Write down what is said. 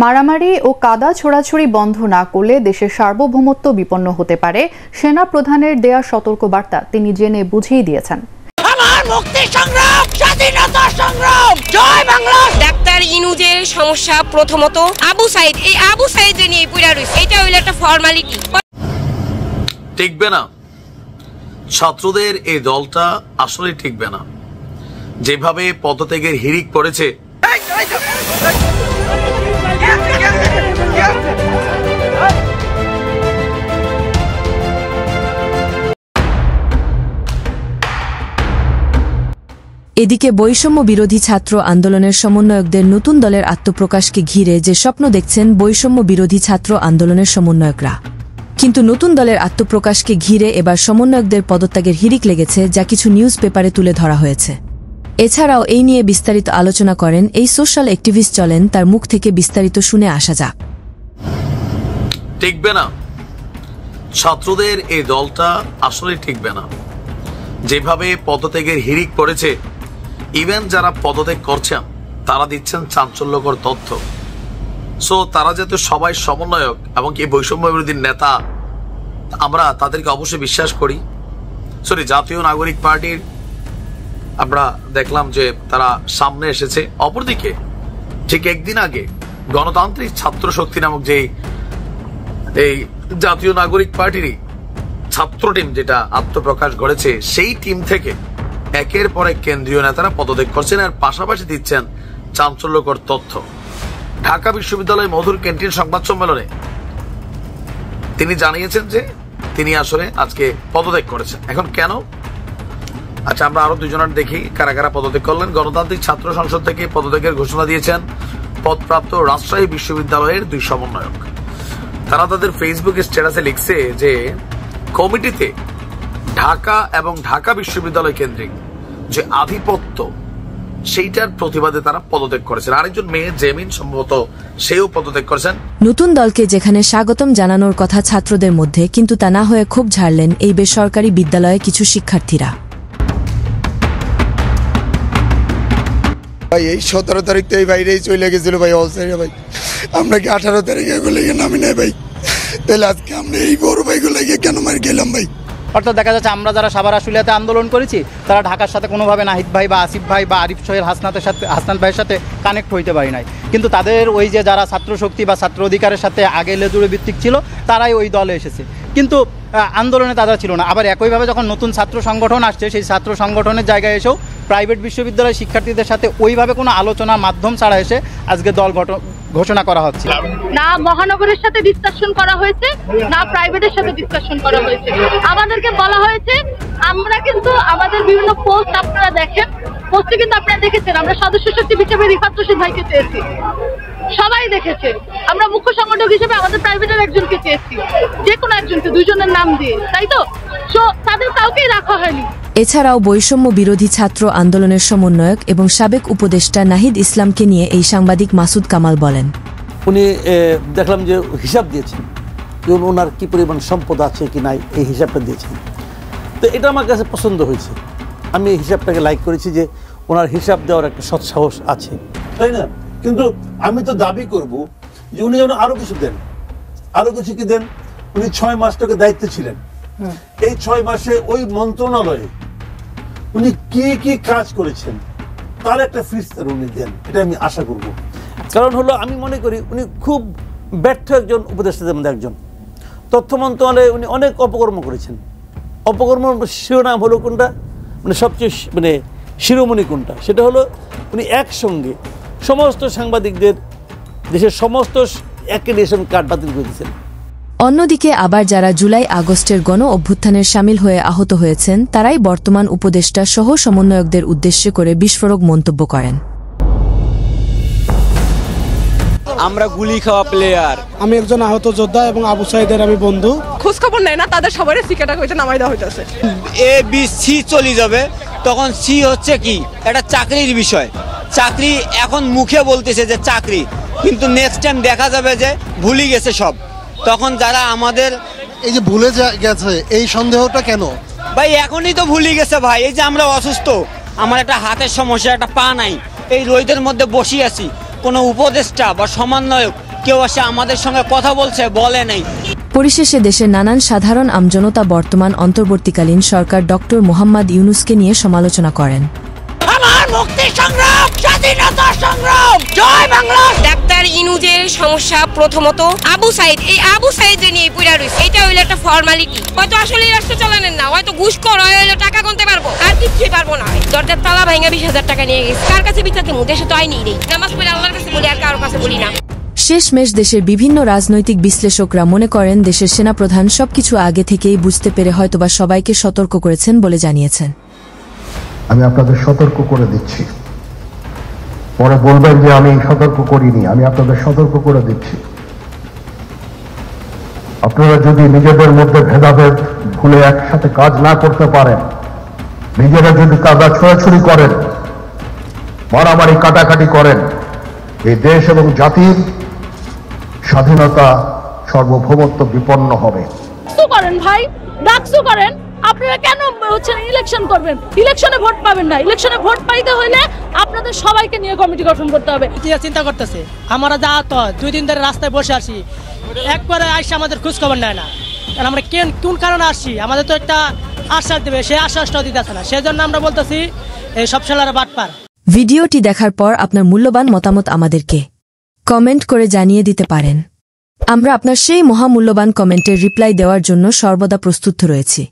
মারামারি ও কাদা ছোড়াছুড়ি বন্ধ না করলে দেশের সার্বভৌমত্ব বিপন্ন হতে পারে। সেনা প্রধানের দেয়া সতর্ক বার্তা তিনি জেনে বুঝিয়ে দিয়েছেন। আমার মুক্তি সংগ্রাম, স্বাধীনতা সংগ্রাম, জয় বাংলা। ডাক্তার ইনুজের সমস্যা প্রথমত আবু সাইদ, এই আবু সাইদ নিয়ে পুরা রইছে, এটা হইলো একটা ফর্মালিটি। টিকবে না, ছাত্রদের এই দলটা আসলে টিকবে না। যেভাবে পদত্যাগের হিড়িক পড়েছে, এদিকে বৈষম্য বিরোধী ছাত্র আন্দোলনের সমন্বয়কদের নতুন দলের আত্মপ্রকাশকে ঘিরে যে স্বপ্ন দেখছেন বৈষম্য বিরোধী ছাত্র আন্দোলনের সমন্বয়করা, কিন্তু নতুন দলের আত্মপ্রকাশকে ঘিরে এবার সমন্বয়কদের পদত্যাগের হিড়িক লেগেছে, যা কিছু নিউজ পেপারে তুলে ধরা হয়েছে। এছাড়াও এই নিয়ে বিস্তারিত আলোচনা করেন এই সোশ্যাল অ্যাক্টিভিস্ট, চলেন তার মুখ থেকে বিস্তারিত শুনে আসা যাক। টিকবে না, ছাত্রদের এই দলটা আসলে টিকবে না। যেভাবে পদত্যাগের হিড়িক পড়েছে, ইভেন যারা পদত্যাগ করছেন তারা দিচ্ছেন চাঞ্চল্যকর তথ্য। সো তারা যাতে সবাই সমন্বয়ক এবং কি বৈষম্য বিরোধী নেতা, আমরা তাদেরকে অবশ্যই বিশ্বাস করি। জাতীয় নাগরিক পার্টির আমরা দেখলাম যে তারা সামনে এসেছে। অপরদিকে ঠিক একদিন আগে গণতান্ত্রিক ছাত্র শক্তি নামক যে এই জাতীয় নাগরিক পার্টিরই ছাত্র টিম যেটা আত্মপ্রকাশ করেছে, সেই টিম থেকে একের পর এক কেন্দ্রীয় নেতারা পদত্যাগ করছেন, আর পাশাপাশি দিচ্ছেন চাঞ্চল্যকর তথ্য। ঢাকা বিশ্ববিদ্যালয় মধুর ক্যান্টিন সংবাদ সম্মেলনে তিনি জানিয়েছেন যে তিনি আসলে আজকে পদত্যাগ করেছেন। এখন কেন? আচ্ছা, আমরা আরো দুজনের দেখি কারা কারা পদত্যাগ করলেন। গণতান্ত্রিক ছাত্র সংসদ থেকে পদত্যাগের ঘোষণা দিয়েছেন পদপ্রাপ্ত রাজশাহী বিশ্ববিদ্যালয়ের 2 সমন্বয়ক। তারা তাদের ফেসবুক স্ট্যাটাসে লিখছে যে কমিটিতে ঢাকা এবং ঢাকা বিশ্ববিদ্যালয় কেন্দ্রিক যে আধিপত্য, সেইটার প্রতিবাদে তারা পদত্যাগ করেছেন। আরেকজন মেয়ে জেমিন সম্ভবত সেও পদত্যাগ করেছেন। নতুন দলকে যেখানে স্বাগতম জানানোর কথা ছাত্রদের মধ্যে, কিন্তু তা না হয়ে ক্ষোভ ঝাড়লেন এই বেসরকারি বিদ্যালয়ে কিছু শিক্ষার্থীরা। ভাই এই 17 তারিখ তো এই বাইরেই চলে গেছিল ভাই, অলসাইরা ভাই। আমরা কি 18 তারিখে এগুলো নামি নাই ভাই? তাহলে আজকে আমরা এই বড় ভাইগুলো কেন মার গেলাম ভাই? অর্থাৎ দেখা যাচ্ছে আমরা যারা সাভার আশুলিয়াতে আন্দোলন করেছি, তারা ঢাকার সাথে কোনোভাবে নাহিদ ভাই বা আসিফ ভাই বা আরিফ সোহেল হাসনাত ভাইয়ের সাথে কানেক্ট হইতে পারি নাই। কিন্তু তাদের ওই যে যারা ছাত্র শক্তি বা ছাত্র অধিকারের সাথে আগে লেজুড়ে ভিত্তিক ছিল, তারাই ওই দলে এসেছে, কিন্তু আন্দোলনে তারা ছিল না। আবার একইভাবে যখন নতুন ছাত্র সংগঠন আসছে, সেই ছাত্র সংগঠনের জায়গায় এসেও প্রাইভেট বিশ্ববিদ্যালয়ের শিক্ষার্থীদের সাথে ওইভাবে কোনো আলোচনা মাধ্যম ছাড়া এসে আজকে দল ঘোষণা করা হচ্ছে। না মহানগরের সাথে ডিসকাশন করা হয়েছে, না প্রাইভেটের সাথে ডিসকাশন করা হয়েছে। আমাদেরকে বলা হয়েছে, আমরা কিন্তু আমাদের বিভিন্ন পোস্ট আপনারা দেখেন, পোস্টে কিন্তু আপনারা দেখেছেন আমরা সদস্য সচিব হিসেবে রিফাত রশিদ ভাইকে চেয়েছি, সবাই দেখেছে। আমরা মুখ্য সংগঠক হিসেবে আমাদের প্রাইভেটের একজনকে চেয়েছি, যে কোনো একজনকে, 2 জনের নাম দিয়ে, তাই তো? তাদের কাউকেই রাখা হয়নি। এছাড়াও বৈষম্য বিরোধী ছাত্র আন্দোলনের সমন্বয়ক এবং সাবেক উপদেষ্টা নাহিদ ইসলামকে নিয়ে এই সাংবাদিক মাসুদ কামাল বলেন, উনি দেখলাম যে হিসাব দিয়েছেন, ওনার কি পরিমাণ সম্পদ আছে কি নাই, এই হিসাবটা দিয়েছেন। তো এটা আমার কাছে পছন্দ হয়েছে। আমি এই হিসাবটাকে লাইক করেছি যে ওনার হিসাব দেওয়ার একটা সৎসাহস আছে, তাই না? কিন্তু আমি তো দাবি করব যে উনি যেন আরো কিছু দেন, আরো কিছু কি দেন। উনি 6 মাসটাকে দায়িত্বে ছিলেন, এই 6 মাসে ওই মন্ত্রণালয়ে উনি কি কি কাজ করেছেন তার একটা ফিস্তার উনি দেন, এটা আমি আশা করব। কারণ হলো আমি মনে করি উনি খুব ব্যর্থ একজন উপদেষ্টাদের মধ্যে একজন। তথ্য মন্ত্রণালয়ে উনি অনেক অপকর্ম করেছেন। অপকর্ম শিরোনাম হলো কোনটা, মানে সবচেয়ে শিরোমণি কোনটা, সেটা হলো উনি একসঙ্গে সমস্ত সাংবাদিকদের দেশের সমস্ত অ্যাক্রেডিটেশন কার্ড বাতিল করে দিয়েছেন। অন্যদিকে আবার যারা জুলাই আগস্টের গণ অভ্যুত্থানের সামিল হয়ে আহত হয়েছেন, তারাই বর্তমান উপদেষ্টা সহ সমন্বয়কদের উদ্দেশ্য করে বিস্ফোরক মন্তব্য করেন। আমরা গুলি খাওয়া প্লেয়ার, আমি একজন আহত যোদ্ধা এবং আবু সাইদের আমি বন্ধু। খোঁজ খবর নেয় না, তাদের সবারই সিকেটা হইতে নামাই দেওয়া হইতেছে। এ বি সি চলে যাবে, তখন সি হচ্ছে কি একটা চাকরির বিষয়। চাকরি এখন মুখে বলতেছে যে চাকরি, কিন্তু নেক্সট টাইম দেখা যাবে যে ভুলে গেছে সব। তখন যারা আমাদের এই যে ভুলে গেছে, এই সন্দেহটা কেন ভাই? এখনই তো ভুলে গেছে ভাই। এই যে আমরা অসুস্থ, আমার একটা হাতের সমস্যা, একটা পা নাই, এই রোদের মধ্যে বসে আছি, কোনো উপদেষ্টা বা সমন্বয়ক কেউ এসে আমাদের সঙ্গে কথা বলে নাই। পরিশেষে দেশের নানান সাধারণ আমজনতা বর্তমান অন্তর্বর্তীকালীন সরকার ডক্টর মোহাম্মদ ইউনূসকে নিয়ে সমালোচনা করেন। আমার মুক্তি সংগ্রাম, স্বাধীনতা সংগ্রাম, জয় বাংলা। ডাক্তার ইউনূসের সমস্যা প্রথমত আবু সাইদ, এই আবু সাইদ নিয়ে পুরা রয়েছে। এটা হইলো একটা ফর্মালিটি। হয়তো আসলে রাষ্ট্র চালানের না, হয়তো ঘুষখোর হইলো টাকা গুনতে পারবো, আর কিছুই পারবো না। দরজার তালা ভাঙা 20,000 টাকা নিয়ে গেছে। কার কাছে বিচার দেবো? দেশে তো আইনি নেই। নামাজ পড়ে আল্লাহর কাছে বলি, আর কারোর কাছে বলি না। শেষমেশ দেশের বিভিন্ন রাজনৈতিক বিশ্লেষকরা মনে করেন দেশের সেনাপ্রধান সবকিছু আগে থেকেই বুঝতে পেরে হয়তোবা সবাইকে সতর্ক করেছেন বলে জানিয়েছেন। আমি আপনাদের সতর্ক করে দিচ্ছি, পরে বলবেন যে আমি সতর্ক করিনি। আমি আপনাদের সতর্ক করে দিচ্ছি, আপনারা যদি নিজেদের মধ্যে ভেদাভেদ ভুলে একসাথে কাজ না করতে পারেন, নিজেরা যদি কাদা ছোড়াছুড়ি করেন, মারামারি কাটাকাটি করেন, এই দেশ এবং জাতির স্বাধীনতা সার্বভৌমত্ব বিপন্ন হবে। করেন ভাই, ডাকসু করেন। আপনারা কেন ইলেকশন করবেন? ইলেকশনে ভোট পাবেন না। ইলেকশনে ভোট পাইতে হলে আপনাদের সবাইকে নিয়ে কমিটি গঠন করতে হবে। চিন্তা করতেছে আমরা যা তো 2 দিন ধরে রাস্তায় বসে আসি, একবারে আইসা আমাদের খোঁজ খবর নেয় না। আমরা কোন কারণে আসছি? আমাদের তো একটা আশ্বাস দেবে, সেই আশ্বাসটাও দিতেছে না। সেজন্য আমরা বলতেছি এই সব ছেলেরা বাটপার। ভিডিওটি দেখার পর আপনার মূল্যবান মতামত আমাদেরকে কমেন্ট করে জানিয়ে দিতে পারেন। আমরা আপনার সেই মহামূল্যবান কমেন্টের রিপ্লাই দেওয়ার জন্য সর্বদা প্রস্তুত রয়েছি।